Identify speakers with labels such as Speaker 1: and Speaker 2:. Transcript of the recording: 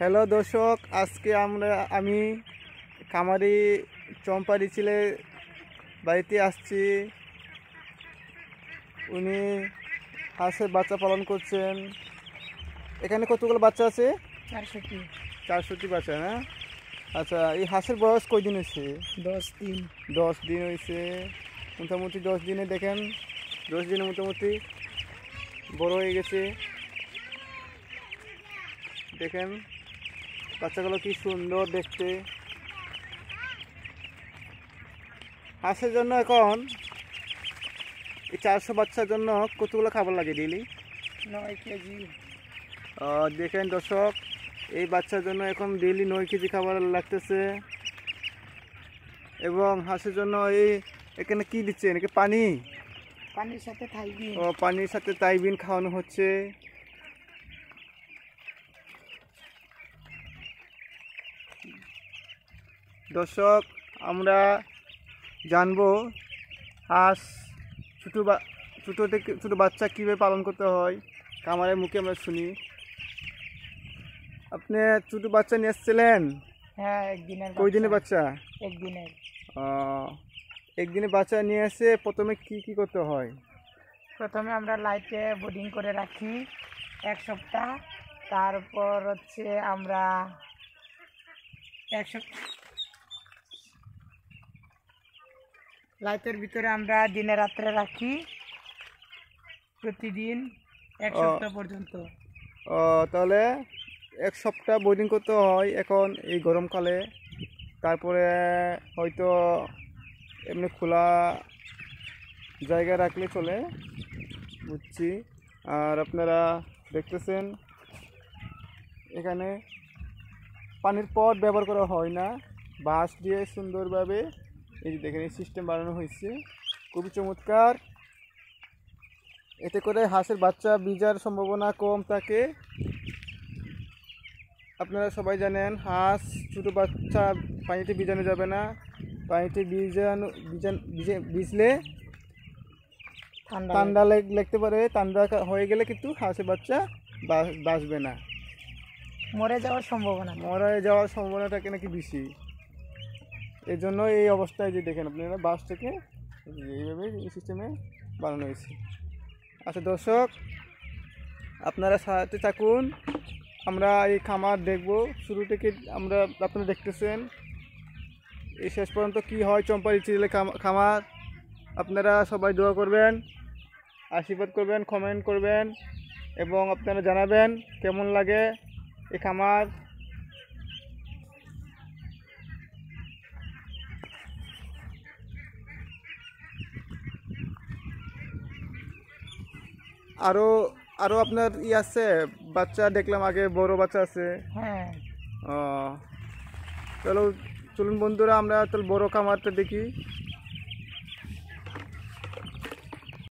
Speaker 1: Hello দর্শক, আজকে আমি খামারি চম্পারি ছেলে বাড়িতে আসছি। উনি হাঁসের বাচ্চা পালন করছেন। এখানে কতগুলো বাচ্চা আছে? 400টি বাচ্চা না? আচ্ছা, এই হাঁসের বয়স কয়দিন হয়েছে? 10 দিন হয়েছে। মোটামুটি 10 দিনে দেখেন, 10 দিনে মোটামুটি বড় হয়ে গেছে। দেখেন বাচ্চাগুলো কি সুন্দর দেখতে। হাঁসের জন্য এখন এই 400 বাচ্চার জন্য কতগুলো খাবার লাগে ডেইলি?
Speaker 2: 9 কেজি।
Speaker 1: দেখেন দর্শক, এই বাচ্চার জন্য এখন ডেইলি 9 কেজি খাবার লাগতেছে। এবং হাঁসের জন্য এখানে কি দিচ্ছেন? একে
Speaker 2: পানির সাথে থাইবিন।
Speaker 1: পানির সাথে তাইবিন খাওয়ানো হচ্ছে। দর্শক, আমরা জানবো হাঁস ছোটো বাচ্চা কীভাবে পালন করতে হয়। খামারের মুখে আমরা শুনি। আপনি ছোটো বাচ্চা নিয়ে এসেছিলেন?
Speaker 2: হ্যাঁ, একদিনের।
Speaker 1: কই দিনের বাচ্চা?
Speaker 2: একদিনের।
Speaker 1: একদিনের বাচ্চা নিয়ে এসে প্রথমে কি করতে হয়?
Speaker 2: প্রথমে আমরা লাইটে বোর্ডিং করে রাখি 1 সপ্তাহ। তারপর হচ্ছে আমরা 1 সপ্তাহ লাইটের ভিতরে আমরা দিনে রাত্রে রাখি, প্রতিদিন 1 সপ্তাহ পর্যন্ত।
Speaker 1: তাহলে 1 সপ্তাহ বোর্ডিং করতে হয় এখন এই গরমকালে। তারপরে হয়তো এমনি খোলা জায়গায় রাখলে চলে, বুঝছি। আর আপনারা দেখতেছেন এখানে পানির পট ব্যবহার করা হয় না, বাঁশ দিয়ে সুন্দরভাবে এই যে দেখেন এই সিস্টেম বানানো হয়েছে, খুবই চমৎকার। এতে করে হাঁসের বাচ্চা ভিজার সম্ভাবনা কম থাকে। আপনারা সবাই জানেন হাঁস ছোটো বাচ্চা পানিতে ভিজানো যাবে না। পানিতে ভিজলে ঠান্ডা লাগতে পারে। ঠান্ডা হয়ে গেলে কিন্তু হাঁসের বাচ্চা বাঁচবে না,
Speaker 2: মরে যাওয়ার
Speaker 1: সম্ভাবনাটাকে নাকি বেশি। এই জন্য এই অবস্থায় যে দেখেন আপনারা বাঁশ থেকে এইভাবে এই সিস্টেমে বানানো হয়েছে। আচ্ছা দর্শক, আপনারা সাথে থাকুন, আমরা এই খামার দেখব শুরু থেকে। আপনারা দেখতেছেন এই শেষ পর্যন্ত কি হয় চম্পারি ছেলে খামার। আপনারা সবাই দোয়া করবেন, আশীর্বাদ করবেন, কমেন্ট করবেন এবং আপনারা জানাবেন কেমন লাগে এই খামার। আরো আপনার আছে বাচ্চা? দেখলাম আগে বড় বাচ্চা আছে।
Speaker 2: হ্যাঁ।
Speaker 1: চলুন বন্ধুরা, আমরা তাহলে বড় খামারটা দেখি।